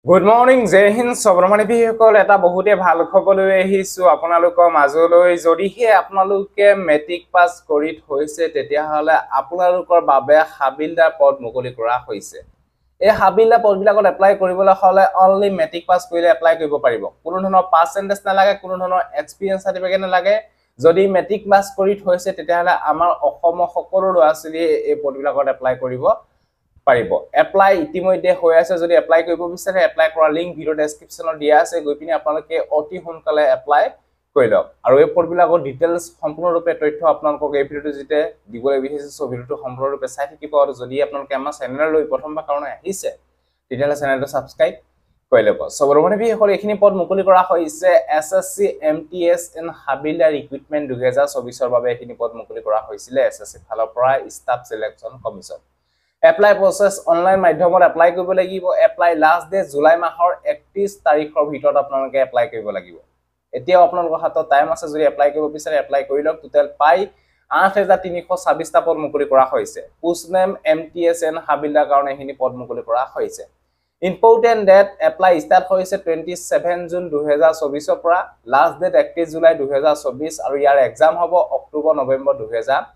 good morning জয় হিন্দ সবৰমানী বিসকল এটা বহুতে ভাল খবৰ লৈ আহিছো আপোনালোকৰ মাজলৈ যদিহে আপোনালোকে মেট্ৰিক পাছ কৰি থৈছে তেতিয়াহলে আপোনালোকৰ বাবে হাবিলদাৰ পদ মুকলি কৰা হৈছে এই হাবিলদাৰ পদবিলাকত এপ্লাই কৰিবলৈ হলে অনলি মেট্ৰিক পাছ কৰিলে এপ্লাই কৰিব পাৰিব কোনো ধৰণৰ পাৰ্চেন্টেজ নালাগে কোনো ধৰণৰ এক্সপেৰিয়েন্স সাৰ্টিফিকেট নালাগে যদি মেট্ৰিক পাছ কৰি থৈছে তেতিয়াহলে আমাৰ অসমৰ সকলো ল'ৰা ছোৱালীয়ে এই পদবিলাকত এপ্লাই কৰিব পাৰিব এপ্লাই ইতিমধ্যে হৈ আছে যদি এপ্লাই কৰিব বিচাৰে এপ্লাই কৰা লিংক ভিডিও ডেসক্ৰিপচনত দিয়া আছে গৈ পিনে আপোনালোকে অতি সোনকালে এপ্লাই কৰি লওক আৰু এই পদবিলাকৰ ডিটেইলছ সম্পূৰ্ণৰূপে তথ্য আপোনালোকক এই ভিডিওটো যেতে দিবলৈ বিচাৰিছো সো ভিডিওটো সম্পূৰ্ণৰূপে চাই থাকিব আৰু যদি আপোনালোকে আমাৰ চেনেললৈ প্ৰথমবাৰ কাৰণে আহিছে তেতিয়াহলে চেনেলটো সাবস্ক্ৰাইব কৰি ল'ব সবৰমানী বিসকল এইখিনি পদ মুকলি কৰা হৈছে এছএছসি এমটিএছ এণ্ড হাবিলদাৰ ৰিক্ৰুটমেন্ট 2024 ৰ বাবে এইখিনি পদ মুকলি কৰা হৈছিল এছএছসি ফালৰ পৰা staff selection commission apply process online মাধ্যমত এপ্লাই কৰিব লাগিব এপ্লাই লাষ্ট ডে জুলাই মাহৰ 31 তাৰিখৰ ভিতৰত আপোনালোকে এপ্লাই কৰিব লাগিব এতিয়াও আপোনালোকৰ হাতত টাইম আছে যদি এপ্লাই কৰিব বিচাৰে এপ্লাই কৰি লওক টোটাল পাই 8326 টা পদ মুকলি কৰা হৈছে post name MTS and havildar কাৰণে হিনি পদ মুকলি কৰা হৈছে ইম্পৰ্টেন্ট ডেট এপ্লাই ষ্টাৰ্ট হৈছে 27 জুন 2024 ৰ পৰা লাষ্ট ডেট 31 জুলাই 2024 আৰু ইয়াৰ এক্সাম হ'ব অক্টোবৰ নৱেম্বৰ 2024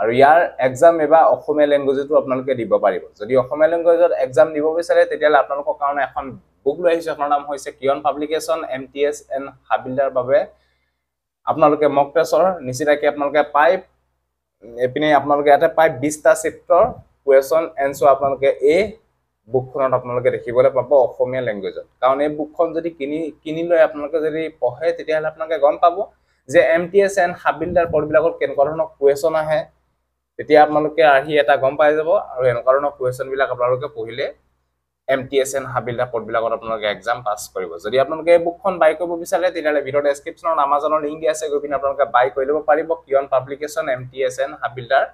আৰু ইয়াৰ এক্সাম এবা অসমীয়া ল্যাঙ্গুৱেজটো আপোনালোকে দিব পাৰিব যদি অসমীয়া ল্যাঙ্গুৱেজত এক্সাম দিব বিচাৰে তেতিয়ালে আপোনালোকৰ কাৰণে এখন বুক লৈ আহিছে আপোনাৰ নাম হৈছে কিয়ন পাব্লিকেশন এমটিএছ এণ্ড হাবিলদাৰ বাবে আপোনালোকে মক টেষ্টৰ নিচিনাকৈ আপোনালোকে পাই এপিনে আপোনালোকে ইয়াতে পাই 20 টা চেপ্টাৰ কোৱেশ্চন এনসাৰ আপোনালোকে এই বুকখনত আপোনালোকে দেখিবলৈ পাব অসমীয়া ল্যাঙ্গুৱেজত কাৰণ এই বুকখন যদি কিনি লৈ আপোনালোকে যদি পঢ়ে তেতিয়ালে আপোনালোকে গম পাব যে এমটিএছ এণ্ড হাবিলদাৰ পদবিলাকত কেনেকুৱা ধৰণৰ কোৱেশ্চন আহে তেতিয়া আপোনালোকে আহি এটা গম পাই যাব আৰু এনেকুৱা ধৰণৰ কোৱেশ্চন বিলাক আপোনালোকে পঢ়িলে এমটিএছ এণ্ড হাবিলদাৰ পদবিলাকত আপোনালোকে এক্সাম পাস কৰিব যদি আপোনালোকে এই বুকখন বাই কৰিব বিচাৰে তেতিয়ালে ভিডিও ডেসক্ৰিপচনত আমাজনৰ লিংক দিয়া আছে গৈ পিনে আপোনালোকে বাই কৰি ল'ব পাৰিব কিয়ন publication MTS and havildar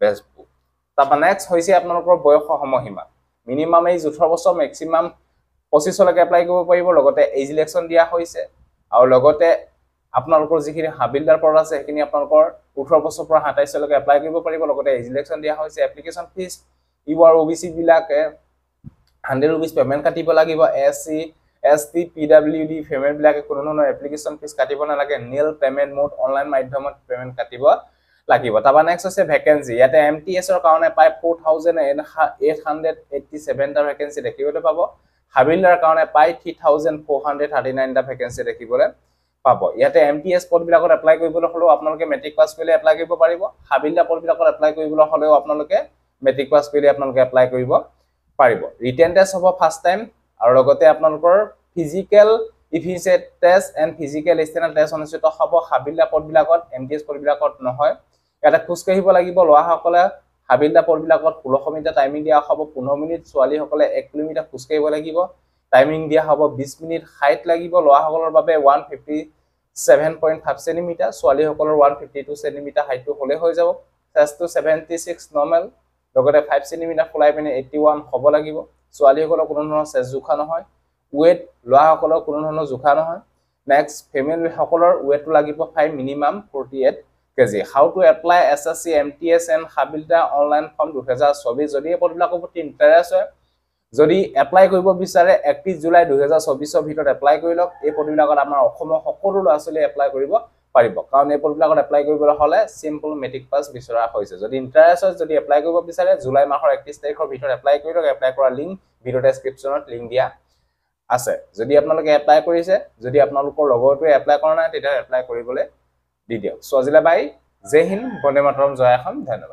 best book তাৰপা নেক্সট হৈছে আপোনালোকৰ বয়সৰ সময়সীমা মিনিমাম এই 18 বছৰ ম্যাক্সিমাম 25 লৈকে এপ্লাই কৰিব পাৰিব লগতে এজ ইলেকশন দিয়া হৈছে আৰু লগতে আপোনালোকৰ যিখিনি হাবিলদাৰ পদ আছে সেইখিনি আপোনালোকৰ 18 বছৰৰ পৰা 27 লৈকে এপ্লাই কৰিব পাৰিব লগতে এজ ইলেকশন দিয়া হৈছে এপ্লিকেশন ফিস ইউআৰ ওবিসি বিলাকে 100 rupees পেমেন্ট কাটিব লাগিব এসসি এসটি পিডব্লিউডি পেমেন্ট বিলাকে কোনো ধৰণৰ এপ্লিকেশন ফিস কাটিব নালাগে নীল পেমেন্ট মোড অনলাইন মাধ্যমত পেমেন্ট কাটিব লাগিব তাবা নেক্সট আছে ভ্যাকেন্সি ইয়াতে এমটিএছ ৰ কাৰণে পাই 4887 টা ভ্যাকেন্সি দেখিবলৈ পাব হাবিলদাৰ কাৰণে পাই 3439 টা ভ্যাকেন্সি দেখিবলৈ পাব ইয়াতে এমটিএছ পদ বিলাকত এপ্লাই কৰিবলৈ হলো আপোনালোকে মেট্ৰিক পাস কৰিলে এপ্লাই কৰিব পাৰিব হাবিলদাৰ পদ বিলাকত এপ্লাই কৰিবলৈ হলেও আপোনালোকে মেট্ৰিক পাস কৰিলে আপোনালোকে এপ্লাই কৰিব পাৰিব ৰিটেন টেষ্ট হ'ব ফাৰ্স্ট টাইম আৰু লগতে আপোনালোকৰ physical efficiency test and physical external test অনুষ্ঠিত হ'ব হাবিলদাৰ পদ বিলাকত এমটিএছ পদ বিলাকত নহয় এটা খোজ কাঢ়িব লাগিব লোৱাসকলে হাবিলদাৰ পদ বিলাকত 16 মিনিট টাইমিং দিয়া হ'ব 15 মিনিট ছোৱালী সকলে 1 কিলোমিটাৰ খোজ কাঢ়িব লাগিব টাইমিং দিয়া হ'ব 20 মিনিট হাইট লাগিব লোৱাসকলৰ বাবে 157.5 সেন্টিমিটাৰ ছোৱালী সকলৰ 152 সেন্টিমিটাৰ হাইটটো হলে হৈ যাব চেষ্টটো 76 নৰ্মেল লগতে 5 সেন্টিমিটাৰ ফুলাই পিনে 81 হ'ব লাগিব ছোৱালী সকলৰ কোনো ধৰণৰ চেষ্ট জোখা নহয় ওয়েট লোৱাসকলৰ কোনো ধৰণৰ জোখা নহয় নেক্সট ফিমেল সকলৰ ওয়েটটো লাগিব 5 minimum 48 KG how to apply SSC MTS and havildar online form 2024 যদি এই পদবিলাকৰ প্ৰতি ইন্টাৰেষ্ট হয় যদি এপ্লাই কৰিব বিচাৰে 31 জুলাই 2024 ৰ ভিতৰত এপ্লাই কৰি লওক এই পদবিলাকত আমাৰ অসমৰ সকলো ল'ৰা ছোৱালী এপ্লাই কৰিব পাৰিব কাৰণ এই পদবিলাকত এপ্লাই কৰিবলৈ হলে সিম্পল মেট্ৰিক পাস বিচৰা হৈছে যদি ইন্টাৰেষ্ট হয় যদি এপ্লাই কৰিব বিচাৰে জুলাই মাহৰ 31 তাৰিখৰ ভিতৰত এপ্লাই কৰি লওক এপ্লাই কৰা লিংক ভিডিও ডেসক্ৰিপচনত লিংক দিয়া আছে যদি আপোনালোকে এপ্লাই কৰিছে যদি আপোনালোকৰ লগৰটোৱে এপ্লাই কৰা নাই তেতিয়া এপ্লাই কৰিবলৈ দি দিয়ক সো আজিলা বাই জয় হিন্দ বন্দে মাতৰম জয় অসম ধন্যবাদ